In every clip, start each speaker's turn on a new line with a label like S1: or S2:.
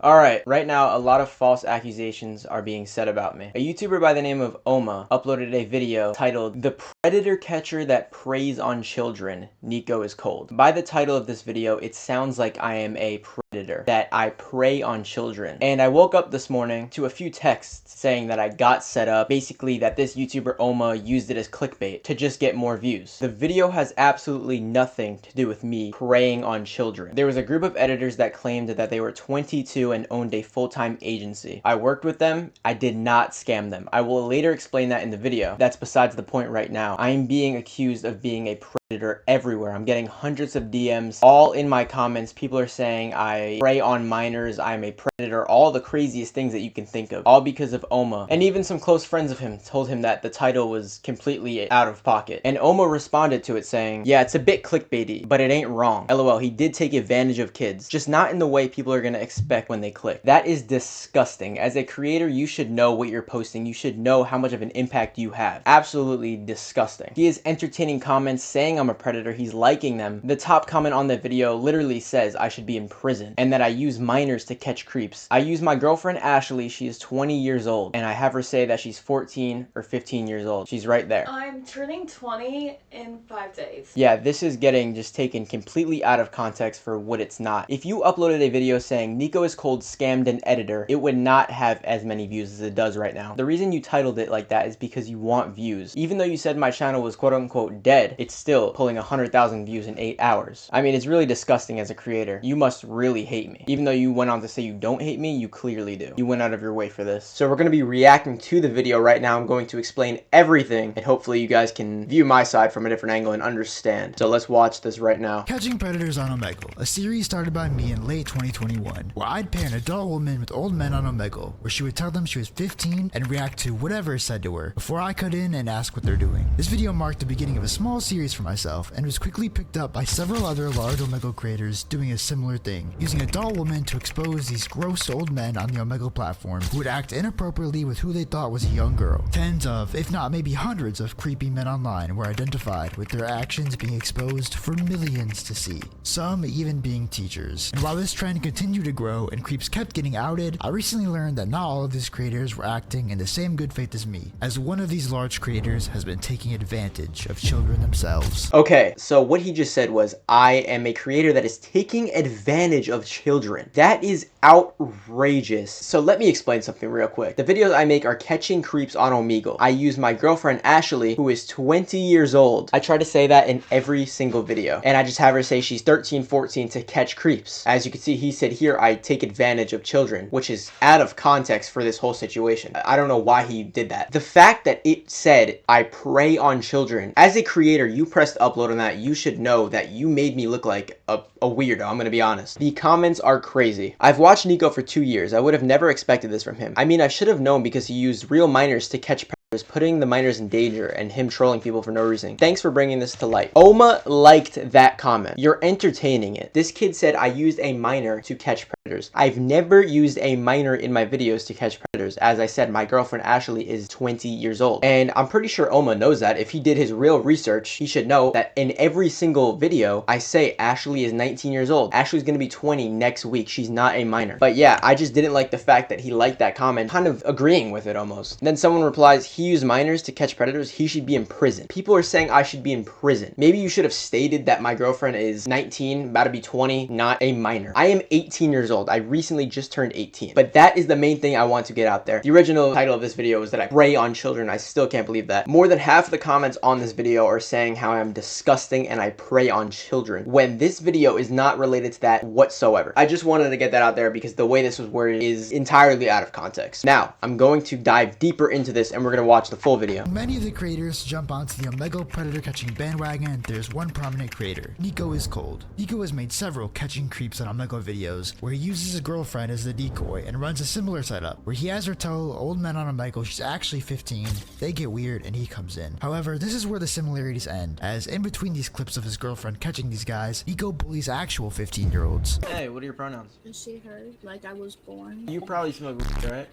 S1: Alright, right now a lot of false accusations are being said about me. A YouTuber by the name of Oma uploaded a video titled "The Predator Catcher That Preys on Children, Nico is Cold." By the title of this video, it sounds like I am a predator, that I prey on children. And I woke up this morning to a few texts saying that I got set up, basically that this YouTuber Oma used it as clickbait to just get more views. The video has absolutely nothing to do with me preying on children. There was a group of editors that claimed that they were 22 and owned a full-time agency. I worked with them. I did not scam them. I will later explain that in the video. That's besides the point right now. I am being accused of being a predator everywhere. I'm getting hundreds of DMs, all in my comments. People are saying I prey on minors, I'm a predator, all the craziest things that you can think of, all because of Oma. And even some close friends of him told him that the title was completely out of pocket. And Oma responded to it saying, yeah, it's a bit clickbaity, but it ain't wrong. LOL, he did take advantage of kids, just not in the way people are gonna expect when they click. That is disgusting. As a creator, you should know what you're posting. You should know how much of an impact you have. Absolutely disgusting. He is entertaining comments saying I'm a predator. He's liking them. The top comment on that video literally says I should be in prison and that I use minors to catch creeps. I use my girlfriend Ashley. She is 20 years old and I have her say that she's 14 or 15 years old. She's right there.
S2: I'm turning 20 in 5 days.
S1: Yeah, this is getting just taken completely out of context for what it's not. If you uploaded a video saying Nico is cold, scammed an editor, it would not have as many views as it does right now. The reason you titled it like that is because you want views. Even though you said my channel was quote unquote dead, it's still pulling 100,000 views in 8 hours. I mean, it's really disgusting as a creator. You must really hate me. Even though you went on to say you don't hate me, you clearly do. You went out of your way for this. So we're going to be reacting to the video right now. I'm going to explain everything and hopefully you guys can view my side from a different angle and understand. So let's watch this right now.
S3: Catching Predators on Omegle, a series started by me in late 2021, where I'd pair an adult woman with old men on Omegle, where she would tell them she was 15 and react to whatever is said to her, before I cut in and ask what they're doing. This video marked the beginning of a small series for myself, and was quickly picked up by several other large Omegle creators doing a similar thing, using adult women to expose these gross old men on the Omegle platform who would act inappropriately with who they thought was a young girl. Tens of, if not maybe hundreds of creepy men online were identified, with their actions being exposed for millions to see, some even being teachers. And while this trend continued to grow and creeps kept getting outed, I recently learned that not all of these creators were acting in the same good faith as me, as one of these large creators has been taking advantage of children themselves.
S1: Okay, so what he just said was, I am a creator that is taking advantage of children. That is outrageous. So let me explain something real quick. The videos I make are catching creeps on Omegle. I use my girlfriend Ashley, who is 20 years old. I try to say that in every single video. And I just have her say she's 13, 14 to catch creeps. As you can see, he said here, I take advantage of children, which is out of context for this whole situation. I don't know why he did that. The fact that it said, I prey on children, as a creator, you pressed upload on that, you should know that you made me look like a weirdo, I'm gonna be honest. The comments are crazy. I've watched Nico for 2 years. I would have never expected this from him. I mean, I should have known because he used real minors to catch predators, putting the minors in danger and him trolling people for no reason. Thanks for bringing this to light. Oma liked that comment. You're entertaining it. This kid said I used a minor to catch predators. I've never used a minor in my videos to catch predators. As I said, my girlfriend Ashley is 20 years old. And I'm pretty sure Oma knows that. If he did his real research, he should know that in every single video, I say Ashley is 19 years old. Ashley's gonna be 20 next week. She's not a minor. But yeah, I just didn't like the fact that he liked that comment, kind of agreeing with it almost. And then someone replies, he used minors to catch predators. He should be in prison. People are saying I should be in prison. Maybe you should have stated that my girlfriend is 19, about to be 20, not a minor. I am 18 years old. I recently just turned 18. But that is the main thing I want to get out there. The original title of this video was that I prey on children. I still can't believe that. More than half of the comments on this video are saying how I'm disgusting and I prey on children, when this video is not related to that whatsoever. I just wanted to get that out there because the way this was worded is entirely out of context. Now, I'm going to dive deeper into this and we're going to watch the full video.
S3: Many of the creators jump onto the Omegle predator catching bandwagon, and there's one prominent creator, NicoIsCold. Nico has made several catching creeps on Omegle videos where he uses his girlfriend as the decoy and runs a similar setup where he has her tell old men on Omegle she's actually 15, they get weird and he comes in. However, this is where the similarities end, as in between these clips of his girlfriend catching these guys, Nico bullies actual 15-year-olds.
S1: Hey, what are your pronouns?
S4: She, her, like I was born.
S1: You probably smoke weed, right?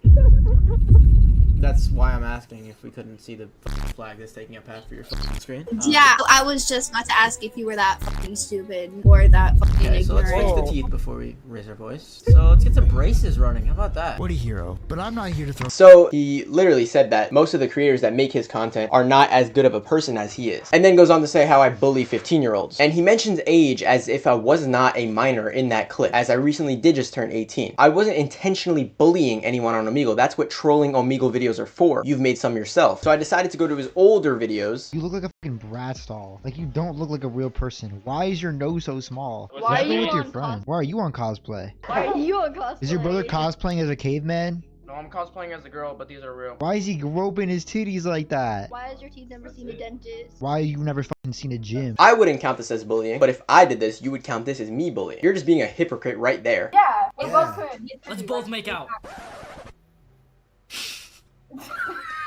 S1: That's why I'm asking if we couldn't see the flag that's taking up half of your screen.
S4: Yeah, I was just about to ask if you were that fucking stupid or that fucking
S1: Okay, so let's
S4: ignorant.
S1: fix the teeth before we raise our voice. So let's get some braces running. How about that?
S3: What a hero. But I'm not here to throw.
S1: So he literally said that most of the creators that make his content are not as good of a person as he is. And then goes on to say how I bully 15-year-olds. And he mentions age as if I was not a minor in that clip, as I recently did just turn 18. I wasn't intentionally bullying anyone on Omegle. That's what trolling Omegle videos are for. You've made some yourself. So I decided to go to his older videos.
S5: You look like a fucking Bratz doll. Like, you don't look like a real person. Why is your nose so small?
S6: Why
S5: Let's
S6: are
S5: go
S6: you
S5: with your
S6: on
S5: friend. Why are you on cosplay?
S6: Why are you a cosplay?
S5: Is your brother cosplaying as a caveman?
S1: No, I'm cosplaying as a girl, but these are real.
S5: Why is he groping his titties like that?
S6: Why has your teeth never seen a dentist?
S5: Why you never fucking seen a gym?
S1: I wouldn't count this as bullying, but if I did this, you would count this as me bullying. You're just being a hypocrite right there.
S6: Yeah, we
S5: Yeah.
S6: both could.
S7: Let's both make out.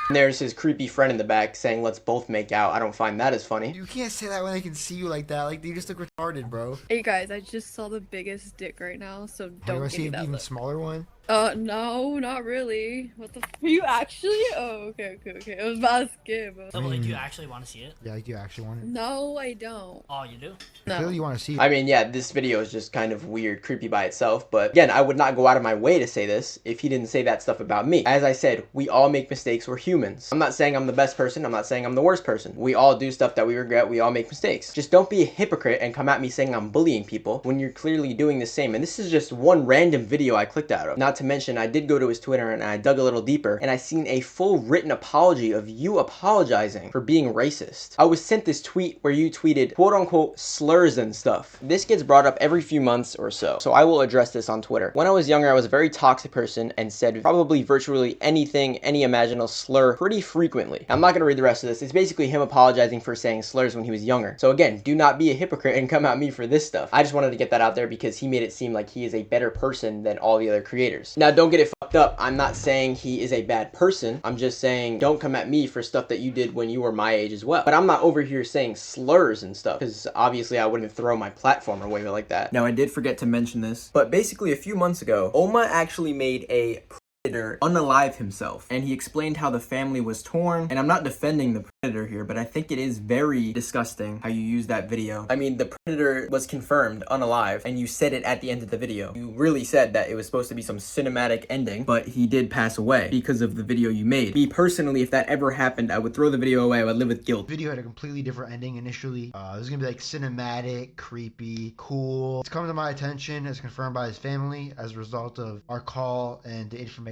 S1: And there's his creepy friend in the back saying, let's both make out. I don't find that as funny.
S3: You can't say that when they can see you like that. Like, you just look retarded, bro.
S8: Hey guys, I just saw the biggest dick right now, so
S3: Do you
S8: don't
S3: want to
S8: give
S3: see
S8: me
S3: an
S8: that
S3: even
S8: look.
S3: smaller one?
S8: No, not really. What the are you actually? Oh, okay. I was about to skip.
S7: So, like, do you actually want to see it?
S5: Yeah, you actually want it?
S8: No, I don't.
S7: Oh, you do?
S8: No.
S5: Clearly you want to see it.
S1: I mean, yeah, this video is just kind of weird, creepy by itself, but again, I would not go out of my way to say this if he didn't say that stuff about me. As I said, we all make mistakes, we're humans. I'm not saying I'm the best person, I'm not saying I'm the worst person. We all do stuff that we regret, we all make mistakes. Just don't be a hypocrite and come at me saying I'm bullying people when you're clearly doing the same. And this is just one random video I clicked out of. Not to mention, I did go to his Twitter and I dug a little deeper and I seen a full written apology of you apologizing for being racist. I was sent this tweet where you tweeted quote unquote slurs and stuff. This gets brought up every few months or so I will address this on Twitter. When I was younger, I was a very toxic person and said probably virtually anything, any imaginable slur pretty frequently. I'm not going to read the rest of this. It's basically him apologizing for saying slurs when he was younger. So again, do not be a hypocrite and come at me for this stuff. I just wanted to get that out there because he made it seem like he is a better person than all the other creators. Now don't get it fucked up. I'm not saying he is a bad person. I'm just saying don't come at me for stuff that you did when you were my age as well. But I'm not over here saying slurs and stuff because obviously I wouldn't throw my platform away like that. Now I did forget to mention this, but basically a few months ago, Oma actually made a Predator unalive himself, and he explained how the family was torn. And I'm not defending the Predator here, but I think it is very disgusting how you use that video. I mean, the Predator was confirmed unalive, and you said it at the end of the video. You really said that it was supposed to be some cinematic ending, but he did pass away because of the video you made. Me personally, if that ever happened, I would throw the video away. I would live with guilt.
S5: The video had a completely different ending initially. It was gonna be like cinematic, creepy, cool. It's come to my attention as confirmed by his family as a result of our call and the information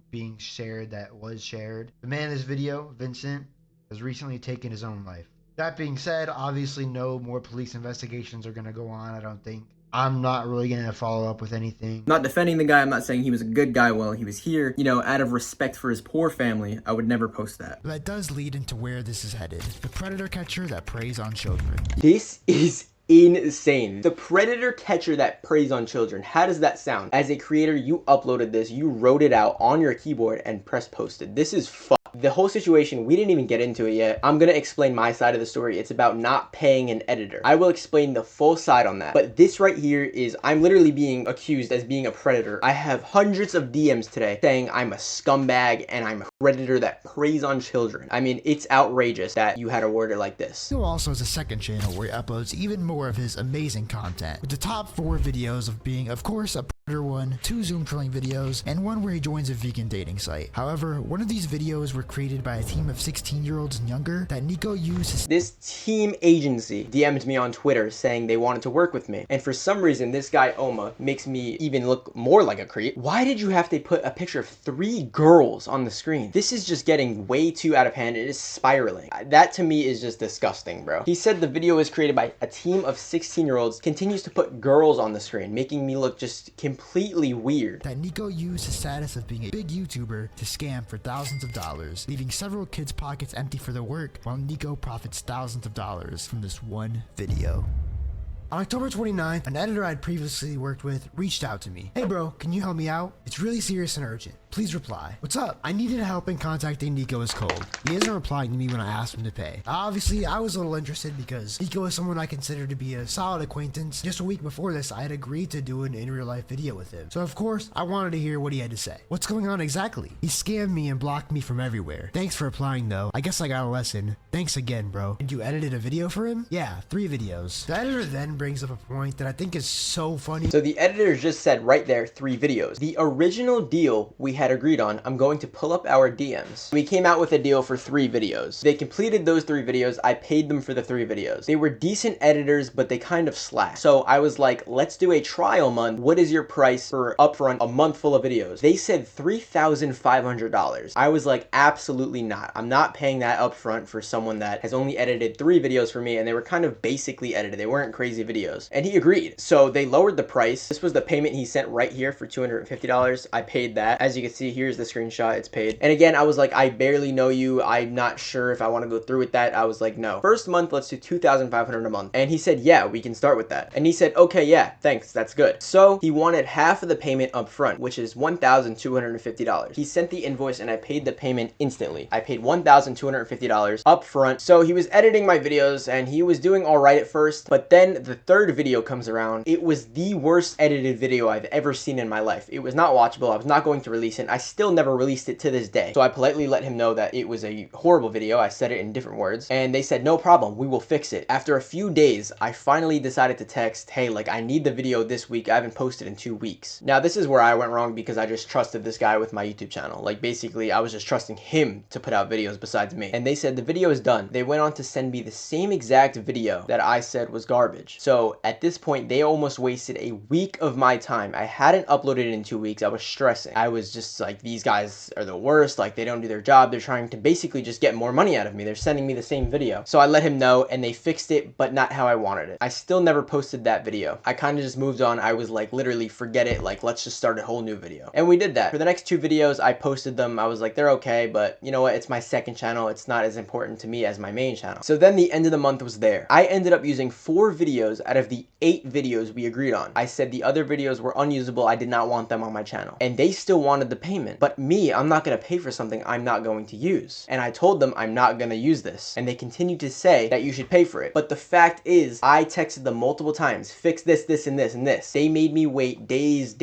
S5: being shared that was shared. The man in this video, Vincent, has recently taken his own life. That being said, obviously no more police investigations are gonna go on, I don't think. I'm not really gonna follow up with anything.
S1: I'm not defending the guy. I'm not saying he was a good guy while he was here. You know, out of respect for his poor family, I would never post that.
S3: But that does lead into where this is headed. The predator catcher that preys on children.
S1: This is insane. The predator catcher that preys on children. How does that sound? As a creator, you uploaded this, you wrote it out on your keyboard and press posted. This is fucked. The whole situation, we didn't even get into it yet. I'm gonna explain my side of the story. It's about not paying an editor. I will explain the full side on that. But this right here is, I'm literally being accused as being a predator. I have hundreds of DMs today saying I'm a scumbag and I'm a predator that preys on children. I mean, it's outrageous that you had to word it like this.
S3: He also has a second channel where he uploads even more of his amazing content, with the top 4 videos of being, of course, a predator one, 2 Zoom trolling videos, and 1 where he joins a vegan dating site. However, one of these videos were created by a team of 16-year-olds and younger that Nico used his
S1: This team agency DM'd me on Twitter saying they wanted to work with me. And for some reason, this guy Oma makes me even look more like a creep. Why did you have to put a picture of 3 girls on the screen? This is just getting way too out of hand. It is spiraling. That to me is just disgusting, bro. He said the video was created by a team of 16-year-olds, continues to put girls on the screen, making me look just completely weird.
S3: that Nico used his status of being a big YouTuber to scam for thousands of dollars, leaving several kids' pockets empty for their work, while Nico profits thousands of dollars from this one video. On October 29th, an editor I'd previously worked with reached out to me. Hey bro, can you help me out? It's really serious and urgent. Please reply. What's up? I needed help in contacting NicoIsCold. He isn't replying to me when I asked him to pay. Obviously, I was a little interested because Nico is someone I consider to be a solid acquaintance. Just a week before this, I had agreed to do an in real life video with him. So of course, I wanted to hear what he had to say. What's going on exactly? He scammed me and blocked me from everywhere. Thanks for replying though. I guess I got a lesson. Thanks again, bro. And you edited a video for him? Yeah, 3 videos. The editor then brings up a point that I think is so funny.
S1: So the editor just said right there 3 videos. The original deal we had agreed on, I'm going to pull up our DMs. We came out with a deal for 3 videos. They completed those 3 videos. I paid them for the 3 videos. They were decent editors, but they kind of slacked. So I was like, let's do a trial month. What is your price for upfront a month full of videos? They said $3,500. I was like, absolutely not. I'm not paying that upfront for someone that has only edited 3 videos for me, and they were kind of basically edited. They weren't crazy videos. And he agreed. So they lowered the price. This was the payment he sent right here for $250. I paid that. As you can see, here's the screenshot. It's paid. And again, I was like, I barely know you. I'm not sure if I want to go through with that. I was like, no. First month, let's do $2,500 a month. And he said, yeah, we can start with that. And he said, okay, yeah, thanks. That's good. So he wanted half of the payment up front, which is $1,250. He sent the invoice and I paid the payment instantly. I paid $1,250 up front. So he was editing my videos and he was doing all right at first, but then the 3rd video comes around. It was the worst edited video I've ever seen in my life. It was not watchable. I was not going to release it. I still never released it to this day. So I politely let him know that it was a horrible video. I said it in different words and they said, no problem, we will fix it. After a few days, I finally decided to text, hey, like I need the video this week. I haven't posted in 2 weeks. Now this is where I went wrong because I just trusted this guy with my YouTube channel. Like basically I was just trusting him to put out videos besides me. And they said the video is done. They went on to send me the same exact video that I said was garbage. So at this point, they almost wasted a week of my time. I hadn't uploaded it in 2 weeks. I was stressing. I was just like, these guys are the worst. Like they don't do their job. They're trying to basically just get more money out of me. They're sending me the same video. So I let him know and they fixed it, but not how I wanted it. I still never posted that video. I kind of just moved on. I was like, literally forget it. Like, let's just start a whole new video. And we did that. For the next 2 videos, I posted them. I was like, they're okay, but you know what? It's my second channel. It's not as important to me as my main channel. So then the end of the month was there. I ended up using 4 videos out of the 8 videos we agreed on. I said the other videos were unusable. I did not want them on my channel. And they still wanted the payment. But me, I'm not going to pay for something I'm not going to use. And I told them I'm not going to use this. And they continued to say that you should pay for it. But the fact is, I texted them multiple times, fix this, this, and this, and this. They made me wait days,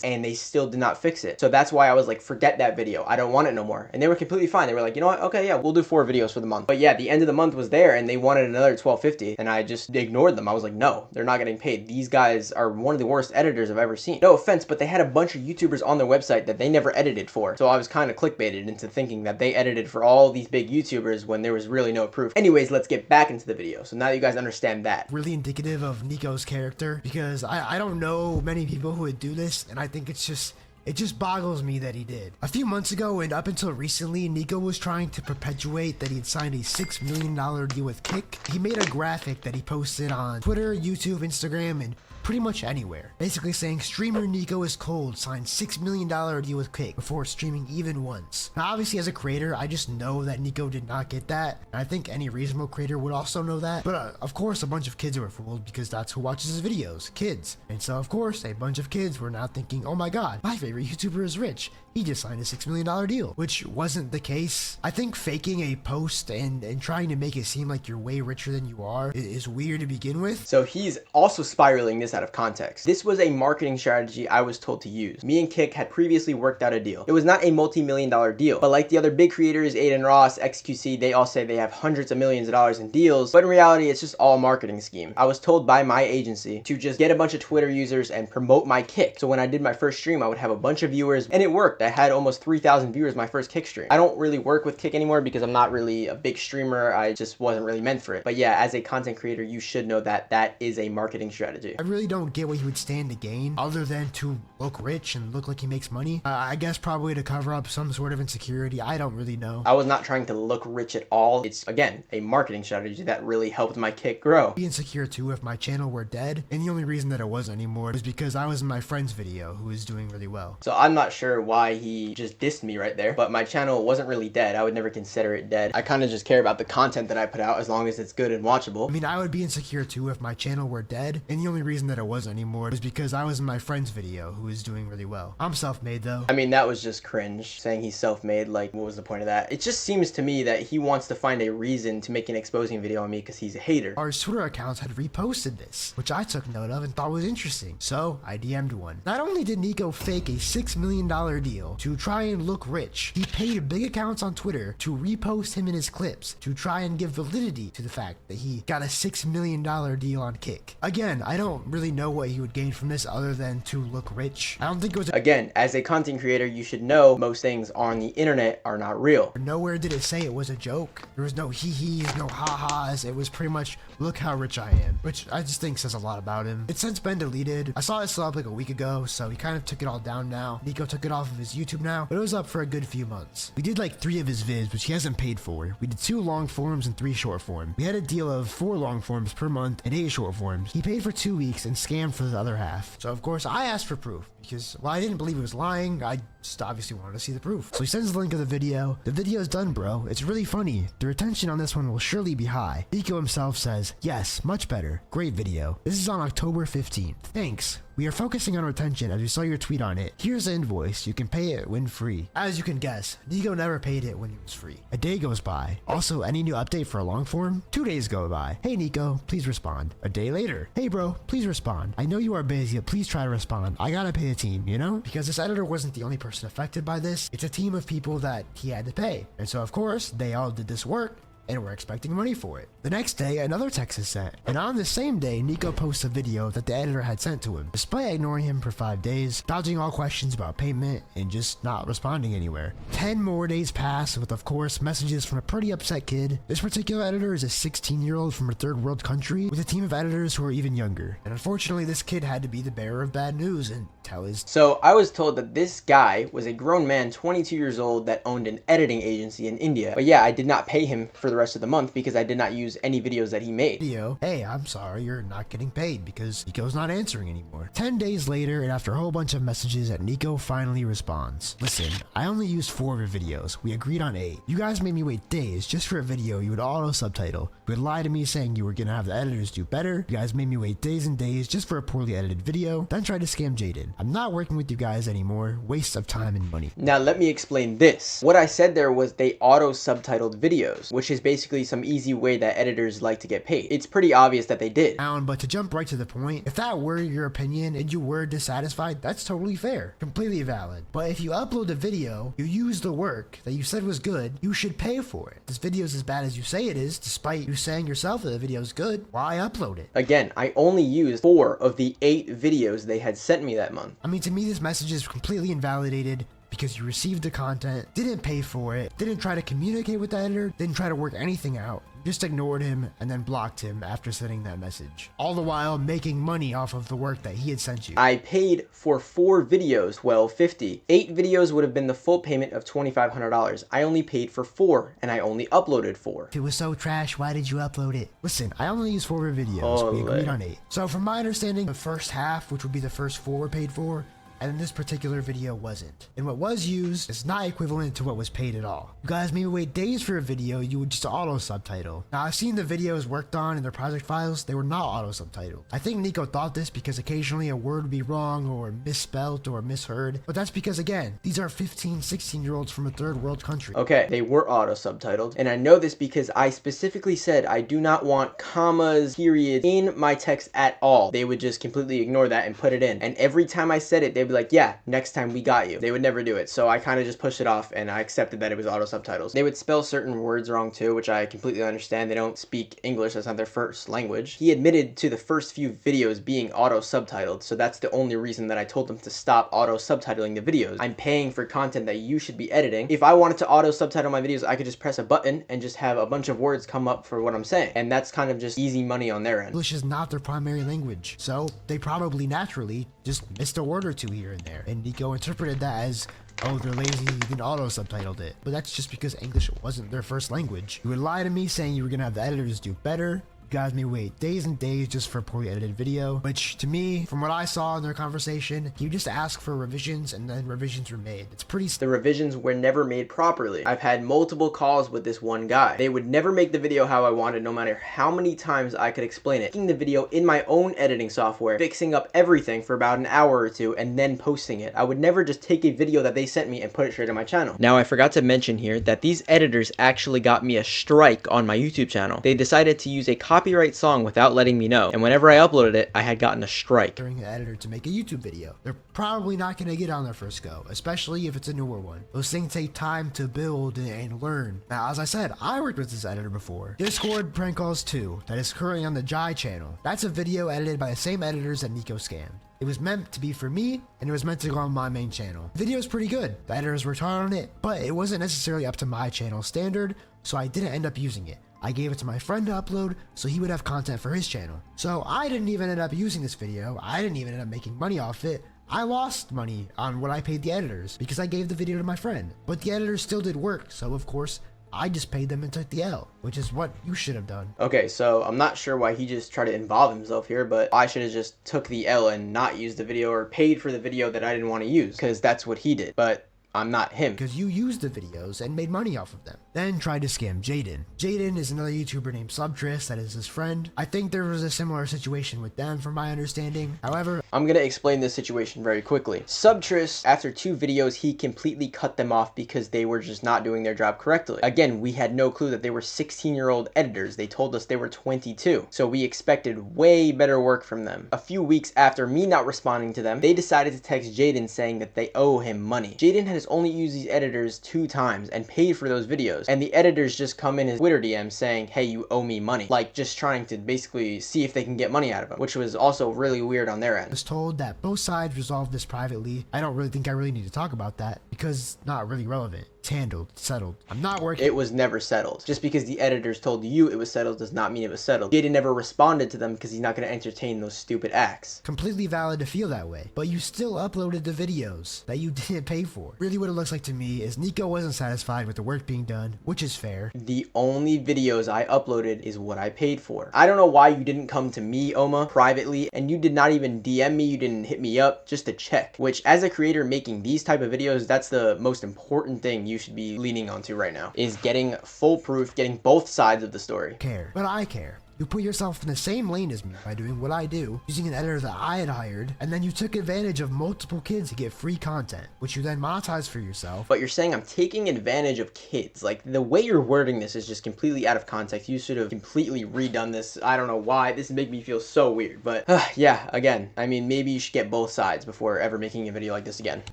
S1: and they still did not fix it. So that's why I was like, forget that video. I don't want it no more. And they were completely fine. They were like, you know what? Okay, yeah, we'll do 4 videos for the month. But yeah, the end of the month was there and they wanted another $1,250 and I just ignored them. I was like, no, they're not getting paid. These guys are one of the worst editors I've ever seen. No offense, but they had a bunch of YouTubers on their website that they never edited for. So I was kind of clickbaited into thinking that they edited for all these big YouTubers when there was really no proof. Anyways, let's get back into the video. So now you guys understand that.
S3: Really indicative of Nico's character because I don't know many people who would do this, and I think it just boggles me that he did. A few months ago and up until recently, Nico was trying to perpetuate that he'd signed a $6 million deal with Kick. He made a graphic that he posted on Twitter, YouTube, Instagram, and pretty much anywhere. Basically saying streamer NicoIsCold signed $6 million deal with Kick before streaming even once. Now obviously as a creator, I just know that Nico did not get that. And I think any reasonable creator would also know that. But of course a bunch of kids were fooled because that's who watches his videos, kids. And so of course a bunch of kids were now thinking, oh my god, my favorite YouTuber is rich. He just signed a $6 million deal, which wasn't the case. I think faking a post and trying to make it seem like you're way richer than you are is weird to begin with.
S1: So he's also spiraling this out of context. This was a marketing strategy I was told to use. Me and Kick had previously worked out a deal. It was not a multi-million-dollar deal, but like the other big creators, Aiden Ross, XQC, they all say they have hundreds of millions of dollars in deals, but in reality, it's just all a marketing scheme. I was told by my agency to just get a bunch of Twitter users and promote my Kick. So when I did my first stream, I would have a bunch of viewers, and it worked. I had almost 3,000 viewers my first Kick stream. I don't really work with Kick anymore because I'm not really a big streamer. I just wasn't really meant for it. But yeah, as a content creator, you should know that that is a marketing strategy.
S3: I really don't get what he would stand to gain other than to look rich and look like he makes money. I guess probably to cover up some sort of insecurity. I don't really know.
S1: I was not trying to look rich at all. It's, again, a marketing strategy that really helped my Kick grow.
S3: I'd be insecure too if my channel were dead, and the only reason that it wasn't anymore was because I was in my friend's video who was doing really well.
S1: So I'm not sure why he just dissed me right there, but my channel wasn't really dead. I would never consider it dead. I kind of just care about the content that I put out as long as it's good and watchable.
S3: I mean, I would be insecure too if my channel were dead, and the only reason reason that it wasn't anymore was because I was in my friend's video who was doing really well. I'm self-made though.
S1: I mean, that was just cringe, saying he's self-made. Like, what was the point of that? It just seems to me that he wants to find a reason to make an exposing video on me because he's a hater.
S3: Our Twitter accounts had reposted this, which I took note of and thought was interesting, so I DM'd one. Not only did Nico fake a $6 million deal to try and look rich, he paid big accounts on Twitter to repost him in his clips to try and give validity to the fact that he got a $6 million deal on Kick. Again, I don't really know what he would gain from this other than to look rich. I don't think it was
S1: Again, as a content creator, you should know most things on the internet are not real.
S3: Nowhere did it say it was a joke. There was no hee-hees, no ha-has. It was pretty much, look how rich I am, which I just think says a lot about him. It's since been deleted. I saw it still up like a week ago, so he kind of took it all down now. Nico took it off of his YouTube now, but it was up for a good few months. We did like 3 of his vids, which he hasn't paid for. We did 2 long forms and 3 short form. We had a deal of 4 long forms per month and 8 short forms. He paid for 2 weeks and scammed for the other half. So of course I asked for proof because while I didn't believe he was lying, I just obviously wanted to see the proof. So he sends the link of the video. The video is done, bro. It's really funny. The retention on this one will surely be high. Nico himself says, yes, much better. Great video. This is on October 15th. Thanks. We are focusing on retention as we saw your tweet on it. Here's the invoice. You can pay it when free. As you can guess, Nico never paid it when it was free. A day goes by. Also, any new update for a long form? 2 days go by. Hey Nico, please respond. A day later. Hey bro, please respond. I know you are busy, but please try to respond. I gotta pay the team, you know? Because this editor wasn't the only person affected by this. It's a team of people that he had to pay. And so of course, they all did this work and we're expecting money for it. The next day, another text is sent, and on the same day, Nico posts a video that the editor had sent to him. Despite ignoring him for 5 days, dodging all questions about payment, and just not responding anywhere. 10 more days pass with, of course, messages from a pretty upset kid. This particular editor is a 16-year-old from a third world country with a team of editors who are even younger. And unfortunately, this kid had to be the bearer of bad news and tell his...
S1: So I was told that this guy was a grown man, 22 years old, that owned an editing agency in India. But yeah, I did not pay him for the rest of the month because I did not use any videos that he made.
S3: Hey, I'm sorry, you're not getting paid because Nico's not answering anymore. 10 days later, and after a whole bunch of messages, that Nico finally responds. Listen, I only used 4 of your videos. We agreed on 8. You guys made me wait days just for a video you would auto subtitle. You would lie to me saying you were gonna have the editors do better. You guys made me wait days and days just for a poorly edited video, then tried to scam Jaden. I'm not working with you guys anymore. Waste of time and money.
S1: Now let me explain this. What I said there was they auto subtitled videos, which is basically some easy way that editors like to get paid. It's pretty obvious that they did.
S3: But to jump right to the point, if that were your opinion and you were dissatisfied, that's totally fair. Completely valid. But if you upload a video, you use the work that you said was good, you should pay for it. This video is as bad as you say it is, despite you saying yourself that the video is good. Why upload it?
S1: Again, I only used 4 of the 8 videos they had sent me that month.
S3: I mean, to me, this message is completely invalidated because you received the content, didn't pay for it, didn't try to communicate with the editor, didn't try to work anything out. Just ignored him and then blocked him after sending that message. All the while making money off of the work that he had sent you.
S1: I paid for 4 videos, well, 50. 8 videos would have been the full payment of $2,500. I only paid for 4 and I only uploaded 4.
S3: If it was so trash, why did you upload it? Listen, I only used 4 videos. We agreed on 8. So from my understanding, the first half, which would be the first 4 were paid for, and in this particular video wasn't. And what was used is not equivalent to what was paid at all. You guys maybe wait days for a video you would just auto subtitle. Now I've seen the videos worked on in their project files, they were not auto subtitled. I think Nico thought this because occasionally a word would be wrong or misspelt or misheard, but that's because again, these are 15, 16-year-olds from a third world country.
S1: Okay, they were auto subtitled, and I know this because I specifically said I do not want commas, periods in my text at all. They would just completely ignore that and put it in. And every time I said it, they'd be like, yeah, next time we got you. They would never do it. So I kind of just pushed it off and I accepted that it was auto subtitles. They would spell certain words wrong too, which I completely understand. They don't speak English. That's not their first language. He admitted to the first few videos being auto subtitled. So that's the only reason that I told him to stop auto subtitling the videos. I'm paying for content that you should be editing. If I wanted to auto subtitle my videos, I could just press a button and just have a bunch of words come up for what I'm saying. And that's kind of just easy money on their end.
S3: English is not their primary language. So they probably naturally just missed a word or two here and there. And Nico interpreted that as, oh, they're lazy, you can auto-subtitled it. But that's just because English wasn't their first language. You would lie to me saying you were gonna have the editors do better. You guys may wait days and days just for a poorly edited video, which to me, from what I saw in their conversation, you just ask for revisions and then revisions were made. It's pretty
S1: The revisions were never made properly. I've had multiple calls with this one guy. They would never make the video how I wanted, no matter how many times I could explain it. Making the video in my own editing software, fixing up everything for about an hour or two, and then posting it. I would never just take a video that they sent me and put it straight on my channel. Now, I forgot to mention here that these editors actually got me a strike on my YouTube channel. They decided to use a copyright song without letting me know, and whenever I uploaded it, I had gotten a strike.
S3: during the editor to make a YouTube video. They're probably not going to get on their first go, especially if it's a newer one. Those things take time to build and learn. Now, as I said, I worked with this editor before. Discord Prank Calls 2, that is currently on the Jai channel. That's a video edited by the same editors that Nico scammed. It was meant to be for me, and it was meant to go on my main channel. The video is pretty good. The editors worked hard on it, but it wasn't necessarily up to my channel standard, so I didn't end up using it. I gave it to my friend to upload so he would have content for his channel. So I didn't even end up using this video. I didn't even end up making money off it. I lost money on what I paid the editors because I gave the video to my friend. But the editors still did work, so of course, I just paid them and took the L, which is what you should have done.
S1: Okay, so I'm not sure why he just tried to involve himself here, but I should have just took the L and not used the video or paid for the video that I didn't want to use, because that's what he did. But I'm not him.
S3: Because you used the videos and made money off of them. Then tried to scam Jaden. Jaden is another YouTuber named Subtris that is his friend. I think there was a similar situation with them from my understanding. However,
S1: I'm gonna explain this situation very quickly. Subtris, after 2 videos, he completely cut them off because they were just not doing their job correctly. Again, we had no clue that they were 16-year-old editors. They told us they were 22. So we expected way better work from them. A few weeks after me not responding to them, they decided to text Jaden saying that they owe him money. Jaden has only used these editors 2 times and paid for those videos, and the editors just come in his Twitter DM saying, hey, you owe me money, like just trying to basically see if they can get money out of him, which was also really weird on their
S3: I
S1: end.
S3: was told that both sides resolved this privately. I don't really think I really need to talk about that because it's not really relevant. It's handled, settled. I'm not working.
S1: It was never settled. Just because the editors told you it was settled does not mean it was settled. Jaden never responded to them because he's not going to entertain those stupid acts.
S3: Completely valid to feel that way, but you still uploaded the videos that you didn't pay for. Really what it looks like to me is Nico wasn't satisfied with the work being done, which is fair.
S1: The only videos I uploaded is what I paid for. I don't know why you didn't come to me, Oma, privately, and you did not even DM me, you didn't hit me up just to check, which as a creator making these type of videos, that's the most important thing you should be leaning onto right now, is getting full proof, getting both sides of the story.
S3: Care, but I care. You put yourself in the same lane as me by doing what I do, using an editor that I had hired, and then you took advantage of multiple kids to get free content, which you then monetize for yourself.
S1: But you're saying I'm taking advantage of kids. Like, the way you're wording this is just completely out of context. You should have completely redone this. I don't know why. This makes me feel so weird. But, yeah, again, I mean, maybe you should get both sides before ever making a video like this again.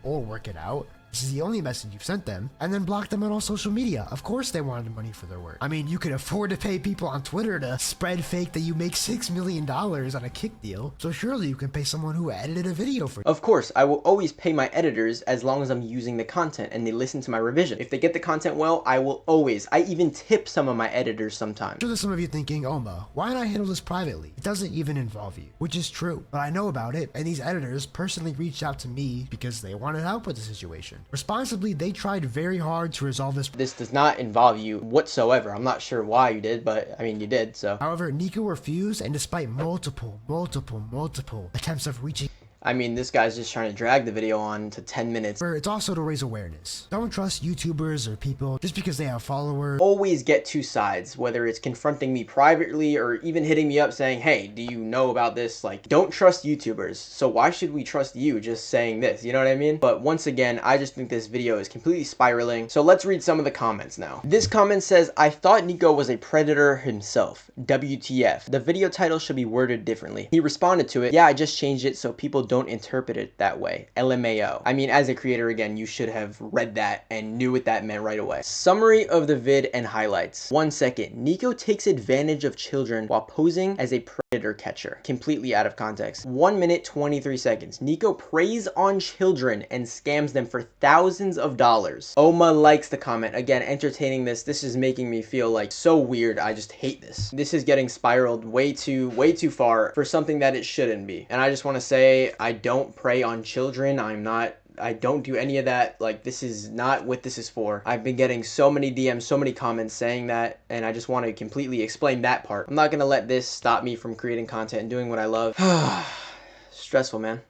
S3: Or work it out. This is the only message you've sent them, and then block them on all social media. Of course they wanted money for their work. I mean, you could afford to pay people on Twitter to spread fake that you make $6 million on a kick deal, so surely you can pay someone who edited a video for you.
S1: Of course, I will always pay my editors as long as I'm using the content and they listen to my revision. If they get the content well, I will always. I even tip some of my editors sometimes.
S3: I'm sure there's some of you thinking, Oma, why not handle this privately? It doesn't even involve you, which is true. But I know about it, and these editors personally reached out to me because they wanted help with the situation. Responsibly, they tried very hard to resolve this.
S1: This does not involve you whatsoever. I'm not sure why you did, but I mean, you did, so.
S3: However, Nico refused, and despite multiple attempts of reaching,
S1: I mean, this guy's just trying to drag the video on to 10 minutes.
S3: it's also to raise awareness. Don't trust YouTubers or people just because they have followers.
S1: Always get 2 sides, whether it's confronting me privately or even hitting me up saying, hey, do you know about this? Like, don't trust YouTubers. So why should we trust you just saying this? You know what I mean? But once again, I just think this video is completely spiraling. So let's read some of the comments now. This comment says, I thought Nico was a predator himself. WTF. The video title should be worded differently. He responded to it, yeah, I just changed it so people don't interpret it that way. LMAO. I mean, as a creator, again, you should have read that and knew what that meant right away. Summary of the vid and highlights. 1 second. Nico takes advantage of children while posing as a predator catcher. Completely out of context. 1 minute, 23 seconds. Nico preys on children and scams them for thousands of dollars. Oma likes the comment. Again, entertaining this. This is making me feel like so weird. I just hate this. This is getting spiraled way too far for something that it shouldn't be. And I just want to say, I don't prey on children. I'm not I don't do any of that. Like, this is not what this is for. I've been getting so many DMs, so many comments saying that, and I just want to completely explain that part. I'm not gonna let this stop me from creating content and doing what I love. Stressful, man.